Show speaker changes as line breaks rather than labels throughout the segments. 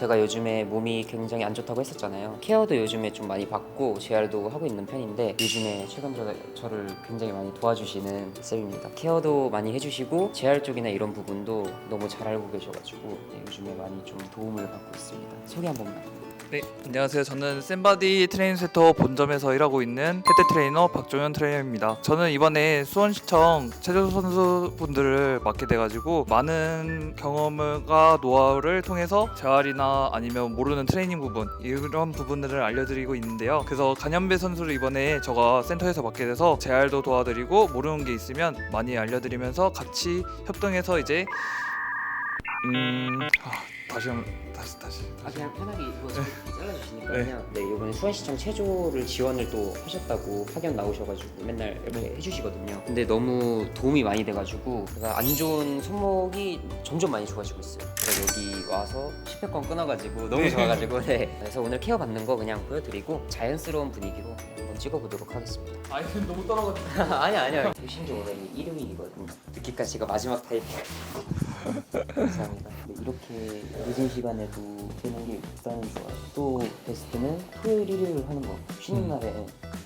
제가 요즘에 몸이 굉장히 안 좋다고 했었잖아요. 케어도 요즘에 좀 많이 받고 재활도 하고 있는 편인데 요즘에 최근 저를 굉장히 많이 도와주시는 쌤입니다. 케어도 많이 해주시고 재활 쪽이나 이런 부분도 너무 잘 알고 계셔가지고 요즘에 많이 좀 도움을 받고 있습니다. 소개 한 번만.
네, 안녕하세요. 저는 샘바디 트레이닝 센터 본점에서 일하고 있는 헤드 트레이너 박종현 트레이너입니다. 저는 이번에 수원시청 체조 선수분들을 맡게 돼가지고 많은 경험과 노하우를 통해서 재활이나 아니면 모르는 트레이닝 부분 이런 부분들을 알려드리고 있는데요. 그래서 간현배 선수를 이번에 제가 센터에서 맡게 돼서 재활도 도와드리고 모르는 게 있으면 많이 알려드리면서 같이 협동해서 이제 다시
그냥 편하게 이거 잘라주시니까요. 네, 이번에 수원시청 체조를 지원을 또 하셨다고 파견 나오셔가지고 맨날 이렇게 해주시거든요. 근데 너무 도움이 많이 돼가지고 제가 안 좋은 손목이 점점 많이 좋아지고 있어요. 제가 여기 와서 10회권 끊어가지고 너무 좋아가지고 네. 그래서 오늘 케어 받는 거 그냥 보여드리고 자연스러운 분위기로 한번 찍어보도록 하겠습니다.
아니 너무 떨어졌어.
아니요. 심지어 오늘 일요일이거든요. 늦게까지 가 마지막 타이밍. 감사합니다. 이렇게 늦은 시간에도 되는 게 일단은 좋아요. 또 베스트는 토요일, 일요일 하는 거. 쉬는 날에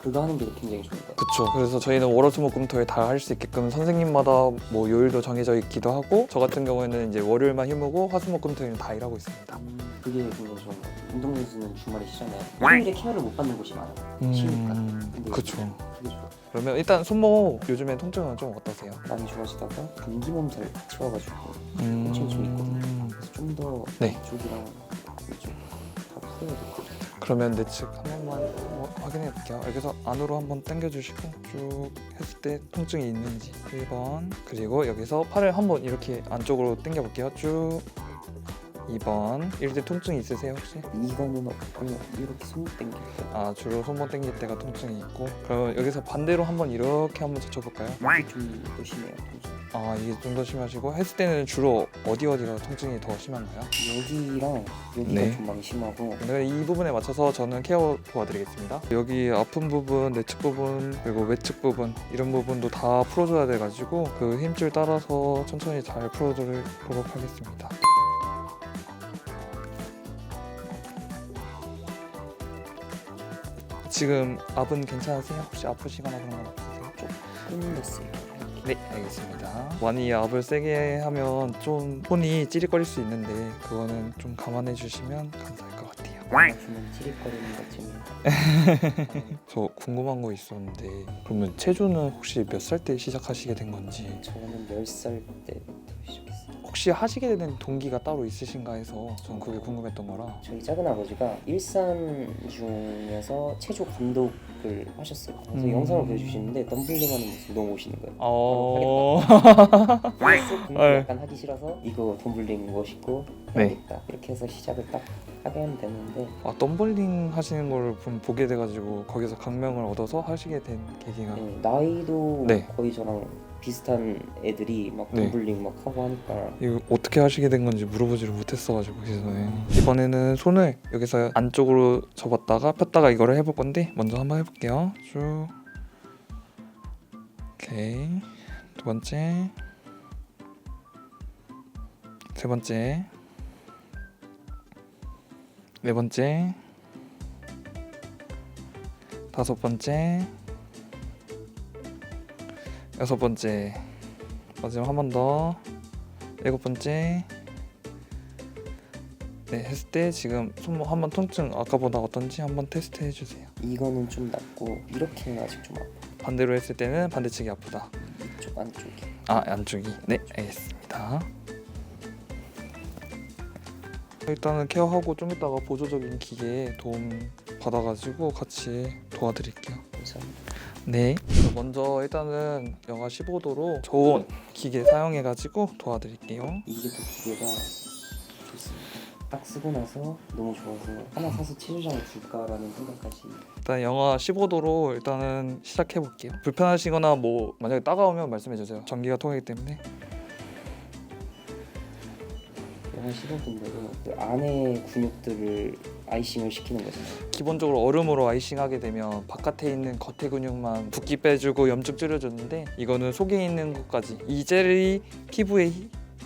그거 하는 게 굉장히 좋은 것 같아요.
그쵸. 그래서 저희는 월화수목금토일 다 할 수 있게끔 선생님마다 뭐 요일도 정해져 있기도 하고 저 같은 경우에는 이제 월요일만 휴무고 화수목금토일은 다 일하고 있습니다.
그게 굉장히 좋은 것 같아요. 운동선수는 주말에 쉬잖아요. 평일에 케어를 못 받는 곳이 많아요. 쉬니까. 근데
그쵸.
그게 좋아요.
그러면 일단 손목 요즘에 통증은 좀 어떠세요?
많이 좋아지다가 감기 몸살 같이 와가지고 통증이 좀 있거든요. 그래서 좀 더
네.
이쪽이랑 이쪽 다 풀어야 될 것 같아요.
그러면 내측 한 번만 확인해 볼게요. 여기서 안으로 한번 당겨 주시고 쭉 했을 때 통증이 있는지 1번, 그리고 여기서 팔을 한번 이렇게 안쪽으로 당겨 볼게요. 쭉 2번. 이럴 때 통증이 있으세요 혹시?
이거는 이렇게 손 당길 때
주로 손목 당길 때가 통증이 있고, 그러면 여기서 반대로 한번 이렇게 한번 젖혀볼까요?
이게 좀 더 심해요. 통증.
이게 좀 더 심하시고, 했을 때는 주로 어디가 통증이 더 심한가요?
여기랑 여기가
네.
좀 많이 심하고
네, 이 부분에 맞춰서 저는 케어 도와드리겠습니다. 여기 아픈 부분, 내측 부분, 그리고 외측 부분 이런 부분도 다 풀어줘야 돼가지고 그 힘줄 따라서 천천히 잘 풀어드리도록 하겠습니다. 지금 압은 괜찮으세요? 혹시 아프시거나 그런 건 없으세요?
조금 됐어요.
네, 알겠습니다. 많이 압을 세게 하면 좀 손이 찌릿거릴 수 있는데 그거는 좀 감안해 주시면 감사할 것 같아요.
주면 찌릿거리는 것쯤이야.
저 궁금한 거 있었는데, 그러면 체조는 혹시 몇 살 때 시작하시게 된 건지,
저는 10살 때부터 시작했어요.
혹시 하시게 된 동기가 따로 있으신가 해서 전 그게 궁금했던 거라.
저희 작은 아버지가 일산 중에서 체조 감독을 하셨어요. 그래서 영상을 보여주시는데 덤블링하는 모습 너무 멋있는 거예요.
네.
약간 하기 싫어서 이거 덤블링 멋있고 해야겠다. 이렇게 해서 시작을 딱 하게 하면 됐는데
덤블링 하시는 걸 보게 돼가지고 거기서 감명을 얻어서 하시게 된 계기가.
네, 나이도
네.
거의 저랑 비슷한 애들이 막
네.
덤블링 막 하고 하니까
이거 어떻게 하시게 된 건지 물어보지를 못했어가지고 그래서 이번에는 손을 여기서 안쪽으로 접었다가 폈다가 이거를 해볼 건데, 먼저 한번 해볼게요. 쭉. 오케이. 두 번째, 세 번째, 네 번째, 다섯 번째, 여섯 번째, 마지막 한 번 더, 일곱 번째. 네, 했을 때 지금 손목 한번 통증 아까보다 어떤지 한번 테스트 해주세요.
이거는 좀 낫고 이렇게는 아직 좀 아파.
반대로 했을 때는 반대측이 아프다.
이쪽 안쪽이.
안쪽이. 네, 알겠습니다. 일단은 케어하고 좀 이따가 보조적인 기계에 도움 받아가지고 같이 도와드릴게요.
감사합니다.
네. 먼저 일단은 영하 15도로 저온 기계 사용해가지고 도와드릴게요.
이게 또 기계가 좋습니다. 딱 쓰고 나서 너무 좋아서 하나 사서 체조장에 줄까라는 생각까지.
일단 영하 15도로 일단은 시작해 볼게요. 불편하시거나 뭐 만약에 따가우면 말씀해 주세요. 전기가 통하기 때문에.
영하 15도인데도 그 안에 근육들을 아이싱을 시키는 거잖아요.
기본적으로 얼음으로 아이싱하게 되면 바깥에 있는 겉에 근육만 붓기 빼주고 염증 줄여주는데, 이거는 속에 있는 것까지 이 젤이 피부에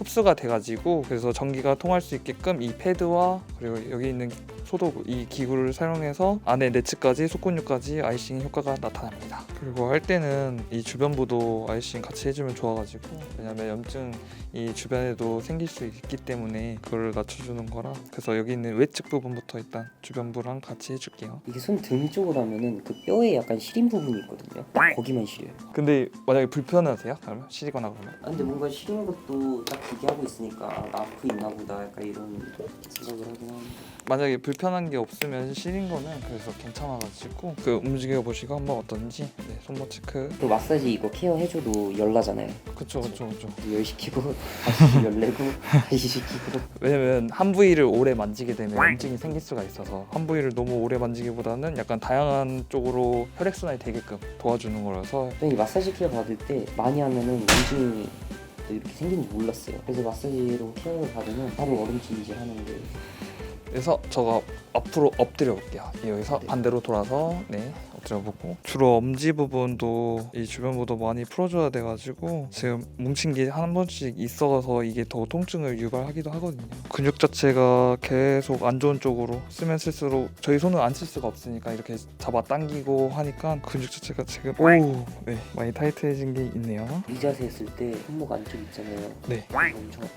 흡수가 돼가지고 그래서 전기가 통할 수 있게끔 이 패드와 그리고 여기 있는 소도구 이 기구를 사용해서 안에 내츠까지 속근육까지 아이싱 효과가 나타납니다. 그리고 할 때는 이 주변부도 아이싱 같이 해주면 좋아가지고 왜냐면 염증 이 주변에도 생길 수 있기 때문에 그걸 낮춰주는 거라 그래서 여기 있는 외측 부분부터 일단 주변부랑 같이 해줄게요.
이게 손 등 쪽으로 하면은 그 뼈에 약간 시린 부분이 있거든요. 딱 거기만 시려요.
근데 만약에 불편하세요? 그러면 시리거나 그러면?
근데 뭔가 시린 것도 딱 기계하고 있으니까 나 앞에 있나 보다 약간 이런 생각을 하긴 하는데.
만약에 불편한 게 없으면 시린 거는 그래서 괜찮아가지고 그 움직여 보시고 한번 어떤지 네, 손목 체크.
그 마사지 이거 케어 해줘도 열 나잖아요.
그쵸.
열 시키고 다시 열 내고 다시 시키고.
왜냐면 한 부위를 오래 만지게 되면 염증이 생길 수가 있어서 한 부위를 너무 오래 만지기보다는 약간 다양한 쪽으로 혈액순환이 되게끔 도와주는 거라서.
저는 이 마사지 케어 받을 때 많이 하면은 염증이 또 이렇게 생긴지 몰랐어요. 그래서 마사지로 케어를 받으면 바로 얼음찜질 하는데.
그래서 저가 앞으로 엎드려 볼게요. 여기서
네.
반대로 돌아서 네 엎드려 보고 주로 엄지 부분도 이 주변부도 많이 풀어줘야 돼가지고 지금 뭉친 게 한 번씩 있어서 이게 더 통증을 유발하기도 하거든요. 근육 자체가 계속 안 좋은 쪽으로 쓰면 쓸수록 저희 손은 안 쓸 수가 없으니까 이렇게 잡아 당기고 하니까 근육 자체가 지금 네 많이 타이트해진 게 있네요.
이 자세 했을 때 손목 안쪽 있잖아요.
네.
이거 엄청 아파요.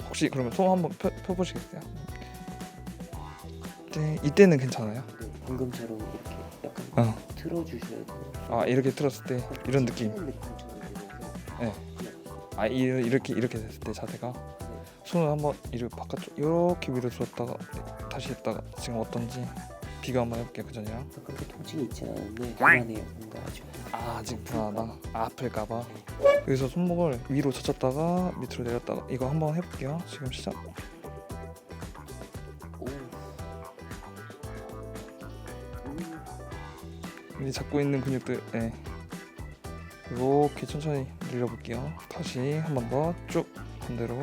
혹시 그러면 손 한번 펴보시겠어요? 네, 이때는 괜찮아요?
네, 방금처럼 이렇게 약간
어.
틀어주셔야 돼요.
아 이렇게 틀었을 때 이런 느낌.
치는 느낌처럼 들어서.
네. 아 이렇게 됐을 때 자세가 손을 한번 이렇게 바깥쪽 이렇게 위로 들었다가 네, 다시 했다가 지금 어떤지 비교 한번 해볼게요. 그 전이랑.
그렇게 통증이 있진 않은데 불안해요. 뭔가 아직.
아직 불안하다. 아플까봐. 여기서 손목을 위로 젖혔다가 밑으로 내렸다가 이거 한번 해볼게요. 지금 시작.
오.
이 잡고 있는 근육들 네. 이렇게 천천히 늘려볼게요. 다시 한 번 더 쭉 반대로.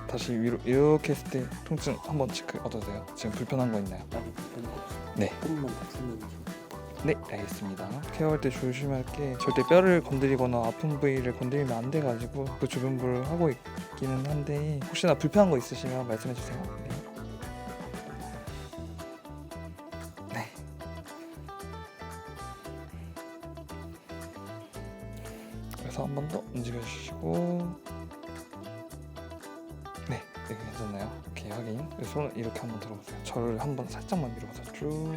다시 위로 이렇게 했을 때 통증 한번 체크 어떠세요? 지금 불편한 거 있나요?
아니 불편한 거 없어요.
네.
조금만 더 풀면 좀.
네, 알겠습니다. 케어할 때 조심할 게 절대 뼈를 건드리거나 아픈 부위를 건드리면 안 돼가지고 그 주변부를 하고 있기는 한데 혹시나 불편한 거 있으시면 말씀해 주세요. 네. 네. 그래서 한 번 더 움직여 주시고 네, 네 괜찮나요? 오케이 확인. 손을 이렇게 한번 들어보세요. 저를 한번 살짝만 밀어보세요. 쭉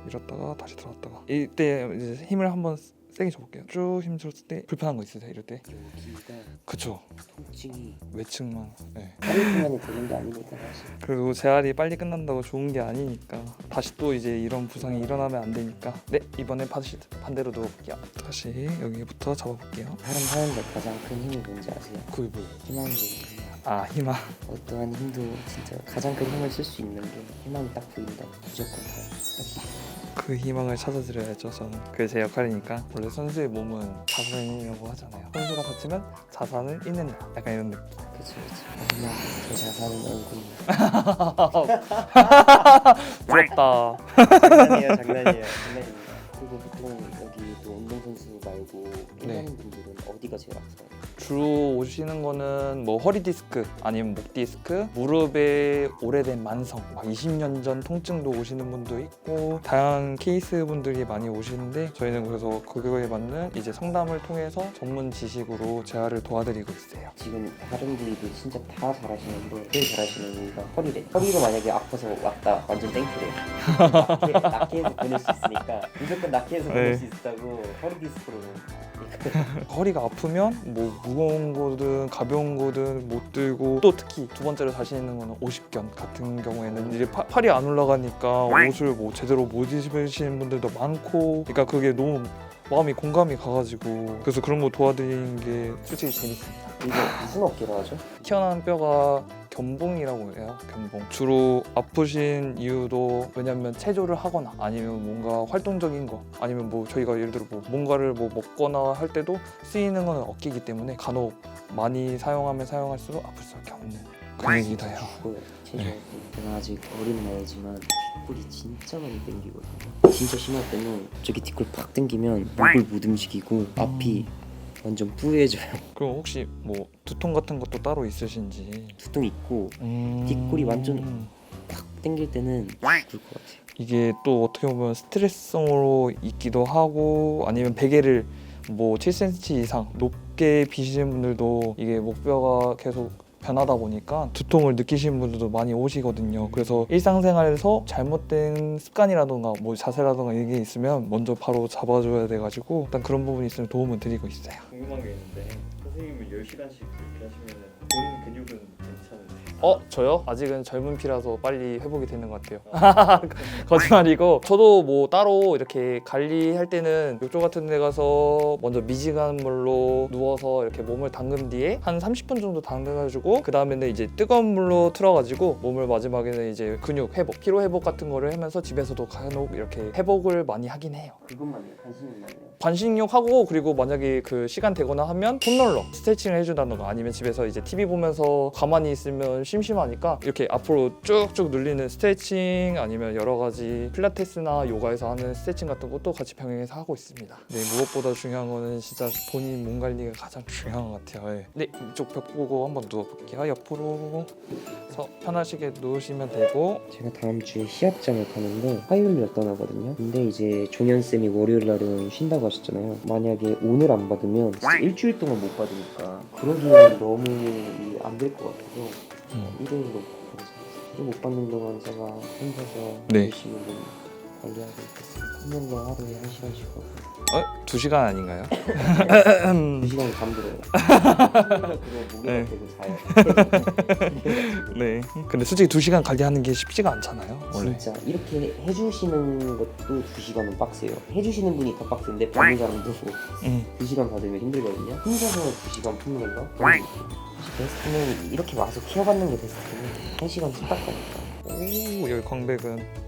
밀었다가 다시 들어갔다가 이때 이제 힘을 한번 세게 줘볼게요. 쭉 힘 줬을 때 불편한 거 있으세요? 이럴 때?
여기가
그쵸.
통증이
외측만. 네.
하루 동안에 되는 게 아니니까 사실.
그리고 재활이 빨리 끝난다고 좋은 게 아니니까 다시 또 이제 이런 부상이 일어나면 안 되니까 네 이번에 다시 반대로 누워볼게요. 다시 여기부터 잡아볼게요.
사람 사는데 가장 큰 힘이 뭔지 아세요?
그게 뭐예요?
희망이거든요.
아 희망.
어떠한 힘도 진짜 가장 큰 힘을 쓸 수 있는 게 희망이 딱 보인다. 무조건 다.
그 희망을 찾아드려야죠. 저는 그게 제 역할이니까. 원래 선수의 몸은 자산이라고 하잖아요. 선수가 다치면 자산을 잃는다. 약간 이런 느낌.
그치. 하지만 제 자산은 얼굴입니다.
부럽다.
장난이에요. 그리고 보통 여기 또 운동선수 말고 일하는 분들은 어디가 제일 아파요?
주로 오시는 거는 뭐 허리 디스크 아니면 목 디스크, 무릎에 오래된 만성, 막 20년 전 통증도 오시는 분도 있고 다양한 케이스 분들이 많이 오시는데 저희는 그래서 그거에 맞는 이제 상담을 통해서 전문 지식으로 재활을 도와드리고 있어요.
지금 다른 부위도 진짜 다 잘하시는데 제일 잘하시는 부위가 허리래. 허리가 만약에 아파서 왔다 완전 땡큐래. 낫게 해서 보낼 수 있으니까 무조건 낫게 해서 보낼 수 있다고 허리 디스크로.
허리가 아프면 뭐 무거운 거든 가벼운 거든 못 들고 또 특히 두 번째로 자신 있는 거는 50견 같은 경우에는 이제 팔이 안 올라가니까 옷을 뭐 제대로 못 입으시는 분들도 많고 그러니까 그게 너무 마음이 공감이 가가지고 그래서 그런 거 도와드리는 게 솔직히 재밌습니다.
이게 무슨 어깨로 하죠?
튀어나온 뼈가 견봉이라고 해요. 견봉. 주로 아프신 이유도 왜냐면 체조를 하거나 아니면 뭔가 활동적인 거 아니면 뭐 저희가 예를 들어 뭐 뭔가를 뭐 먹거나 할 때도 쓰이는 건 어깨이기 때문에 간혹 많이 사용하면 사용할수록 아플 수밖에 없는 근육이다요.
죽어요. 체조.
네.
제가 아직 어린 나이지만 뒷골이 진짜 많이 당기거든요. 진짜 심할 때는 저기 뒷골 팍 당기면 목을 못 움직이고 앞이 완전 뿌얘져요.
그럼 혹시 뭐 두통 같은 것도 따로 있으신지?
두통 있고 뒷골이 완전 팍 당길 때는 죽을 것 같아요.
이게 또 어떻게 보면 스트레스성으로 있기도 하고 아니면 베개를 뭐 7cm 이상 높게 비시는 분들도 이게 목뼈가 계속 변하다 보니까 두통을 느끼시는 분들도 많이 오시거든요. 그래서 일상생활에서 잘못된 습관이라던가 뭐 자세라던가 이게 있으면 먼저 바로 잡아줘야 돼가지고 일단 그런 부분이 있으면 도움을 드리고 있어요.
궁금한 게 있는데 선생님은 10시간씩 이렇게 하시면 본인 근육은 괜찮으세요?
저요? 아직은 젊은 피라서 빨리 회복이 되는 것 같아요. 거짓말이고 저도 뭐 따로 이렇게 관리할 때는 욕조 같은 데 가서 먼저 미지근한 물로 누워서 이렇게 몸을 담근 뒤에 한 30분 정도 담가가지고 그 다음에는 이제 뜨거운 물로 틀어가지고 몸을 마지막에는 이제 근육 회복, 피로 회복 같은 거를 하면서 집에서도 간혹 이렇게 회복을 많이 하긴 해요.
그것만요. 관심만요.
반신욕 하고 그리고 만약에 그 시간 되거나 하면 폼롤러 스트레칭을 해준다던가 아니면 집에서 이제 TV 보면서 가만히 있으면 심심하니까 이렇게 앞으로 쭉쭉 눌리는 스트레칭 아니면 여러 가지 필라테스나 요가에서 하는 스트레칭 같은 것도 같이 병행해서 하고 있습니다. 네, 무엇보다 중요한 거는 진짜 본인 몸 관리가 가장 중요한 것 같아요. 네, 이쪽 벽 보고 한번 누워볼게요. 옆으로 그래서 편하시게 누우시면 되고
제가 다음 주에 시합장을 가는데 화요일 날 떠나거든요. 근데 이제 종현쌤이 월요일 날은 쉰다고 하셨잖아요. 만약에 오늘 안 받으면 진짜 일주일 동안 못 받으니까 그러기에는 너무 안 될 것 같아서 일요일로 받아서 못 받는 동안 제가 혼자서
네.
열심히 좀 관리하고 있겠습니다. 홈런러 하루에 1시간씩 하고
2시간 아닌가요?
2시간 잠들어요. 그거
네.
목에다 대고 자요.
네. 근데 솔직히 2시간 관리하는 게 쉽지가 않잖아요. 원래.
진짜 이렇게 해주시는 것도 2시간은 빡세요. 해주시는 분이 더 빡센데 받는 사람도 2시간 받으면 힘들거든요. 혼자서 2시간 푸는 거? 사실 베스트는 이렇게 와서 케어받는 게 베스트는 1시간 뚝딱 가니까.
오, 여기 광배근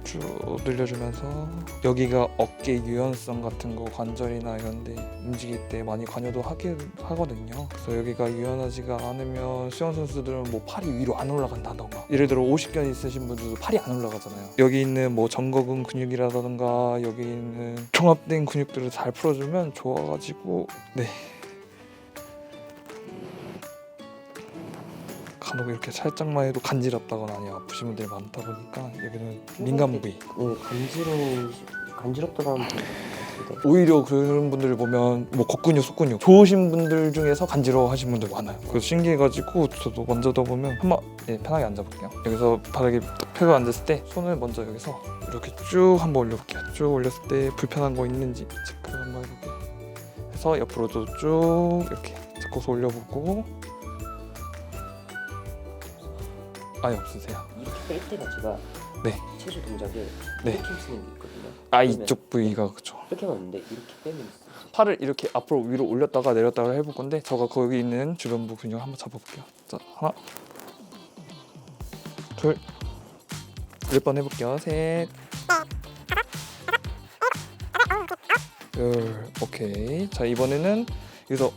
쭉 늘려주면서 여기가 어깨 유연성 같은 거 관절이나 이런 데 움직일 때 많이 관여도 하거든요. 그래서 여기가 유연하지가 않으면 수영 선수들은 뭐 팔이 위로 안 올라간다던가 예를 들어 50견 있으신 분들도 팔이 안 올라가잖아요. 여기 있는 뭐 정거근 근육이라던가 여기 있는 종합된 근육들을 잘 풀어주면 좋아가지고 네. 간혹 이렇게 살짝만 해도 간지럽다거나 아니면 아프신 분들이 많다 보니까 여기는 민감 부위.
네, 간지럽다는 분들 같은데.
오히려 그런 분들을 보면 뭐 겉근육, 속근육 좋으신 분들 중에서 간지러워하신 분들 많아요. 그래서 신기해가지고 저도 만져다 보면 한번 편하게 앉아볼게요. 여기서 바닥에 딱 펴고 앉았을 때 손을 먼저 여기서 이렇게 쭉 한번 올려볼게요. 쭉 올렸을 때 불편한 거 있는지 체크 한번 해볼게요. 해서 옆으로도 쭉 이렇게 잡고서 올려보고 아예 없으세요.
이렇게 뺄 때가 제가
네.
체조 동작을
네.
이렇게 쓰는 게 있거든요.
이쪽 부위가 그죠.
이렇게 하는데 이렇게 빼면 있어요.
팔을 이렇게 앞으로 위로 올렸다가 내렸다가 해볼 건데 저가 거기 있는 주변부 근육을 한번 잡아볼게요. 자, 하나, 둘, 10번 해볼게요. 셋, 둘, 오케이. 자, 이번에는 여기서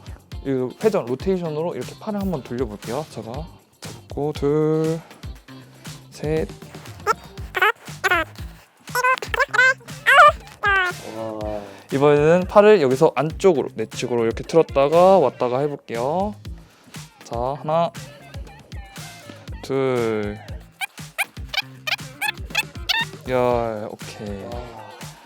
이 회전 로테이션으로 이렇게 팔을 한번 돌려볼게요. 제가 잡고 둘, 셋.
와,
이번에는 팔을 여기서 안쪽으로 내측으로 이렇게 틀었다가 왔다가 해볼게요. 자, 하나, 둘, 열, 오케이.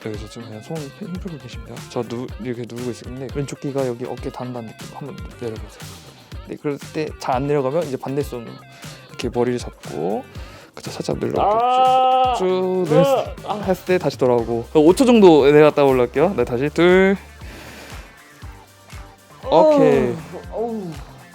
여기서 좀 그냥 손 힘풀고 계십니다. 저 이렇게 누르고 있는데 왼쪽 귀가 여기 어깨 닿는다는 느낌 한번 내려보세요. 네, 그럴 때 잘 안 내려가면 이제 반대손으로 이렇게 머리를 잡고 그쵸 살짝 눌러 쭉 했을 때 다시 돌아오고 5초 정도 내려갔다 올라올게요. 네, 다시 둘, 오케이.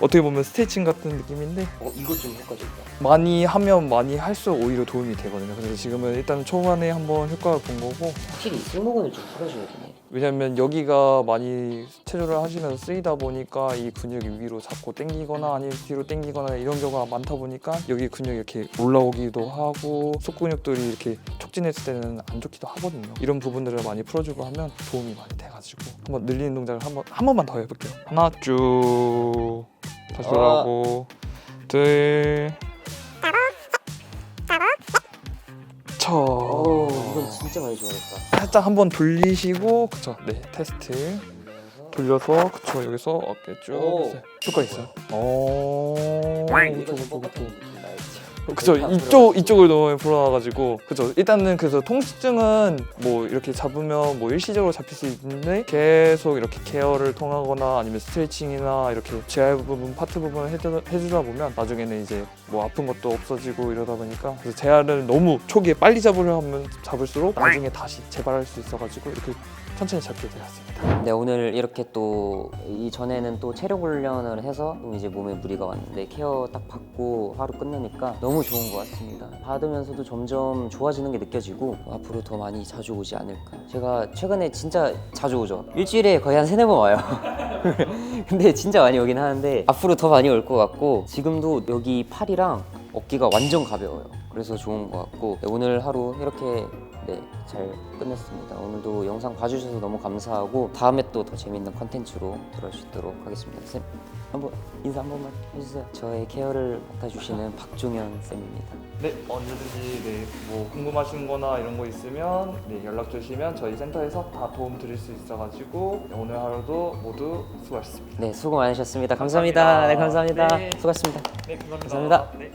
어떻게 보면 스트레칭 같은 느낌인데
이거 좀 효과적이다.
많이 하면 많이 할수록 오히려 도움이 되거든요. 그래서 지금은 일단 초반에 한번 효과를 본 거고
확실히 승모근을 좀 풀어줘야 되네.
왜냐면 여기가 많이 체조를 하시면서 쓰이다 보니까 이 근육이 위로 자꾸 당기거나 아니면 뒤로 당기거나 이런 경우가 많다 보니까 여기 근육이 이렇게 올라오기도 하고 속근육들이 이렇게 촉진했을 때는 안 좋기도 하거든요. 이런 부분들을 많이 풀어주고 하면 도움이 많이 돼가지고 돼가지고 한번 늘리는 동작을 한 번만 더 해볼게요. 하나 쭉 다시 돌아오고 둘
오, 이건 진짜 많이 좋아했다.
살짝 한번 돌리시고 그쵸 네 테스트 돌려서 그쵸 여기서 어깨 쭉
오.
효과 있어요. 오
이거 좀 똑같은 느낌이다.
그쵸 이쪽을 너무 불어와가지고 그쵸 일단은 그래서 통증은 뭐 이렇게 잡으면 뭐 일시적으로 잡힐 수 있는데 계속 이렇게 케어를 통하거나 아니면 스트레칭이나 이렇게 지하 부분 파트 부분을 해주다 보면 나중에는 이제 뭐 아픈 것도 없어지고 이러다 보니까 그래서 재활을 너무 초기에 빨리 잡으려 하면 잡을수록 나중에 다시 재발할 수 있어가지고 이렇게 천천히 잡게 되었습니다.
네, 오늘 이렇게 또 이전에는 또 체력 훈련을 해서 좀 이제 몸에 무리가 왔는데 케어 딱 받고 하루 끝내니까 너무 좋은 것 같습니다. 받으면서도 점점 좋아지는 게 느껴지고 앞으로 더 많이 자주 오지 않을까. 제가 최근에 진짜 자주 오죠. 일주일에 거의 한 3-4번 와요. 근데 진짜 많이 오긴 하는데 앞으로 더 많이 올 것 같고 지금도 여기 팔이랑 어깨가 완전 가벼워요. 그래서 좋은 것 같고 네, 오늘 하루 이렇게 잘 끝냈습니다. 오늘도 영상 봐주셔서 너무 감사하고 다음에 또 더 재밌는 컨텐츠로 돌아올 수 있도록 하겠습니다. 쌤, 한번 인사 한 번만 해주세요. 저의 케어를 맡아주시는 박종현 쌤입니다.
네 언제든지 뭐 궁금하신 거나 이런 거 있으면 연락 주시면 저희 센터에서 다 도움 드릴 수 있어가지고 오늘 하루도 모두 수고하셨습니다.
네, 수고 많으셨습니다. 감사합니다. 네, 감사합니다.
네.
수고하셨습니다.
네 감사합니다.
감사합니다.
네.